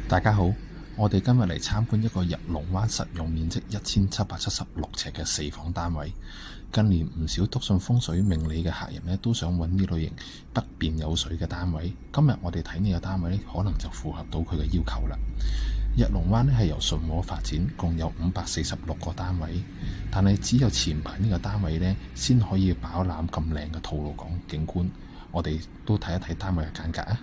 大家好，我哋今日嚟參觀一個日龍灣實用面積1776尺嘅4房單位。近年唔少篤信風水命理嘅客人呢，都想揾呢類型北邊有水嘅單位。今日我哋睇呢個單位呢，可能就符合到佢嘅要求啦。日龍灣呢係由順和發展，共有546個單位，但係只有前排呢個單位呢，先可以飽覽咁靚嘅吐露港景觀。我哋都睇一睇單位嘅簡介啊！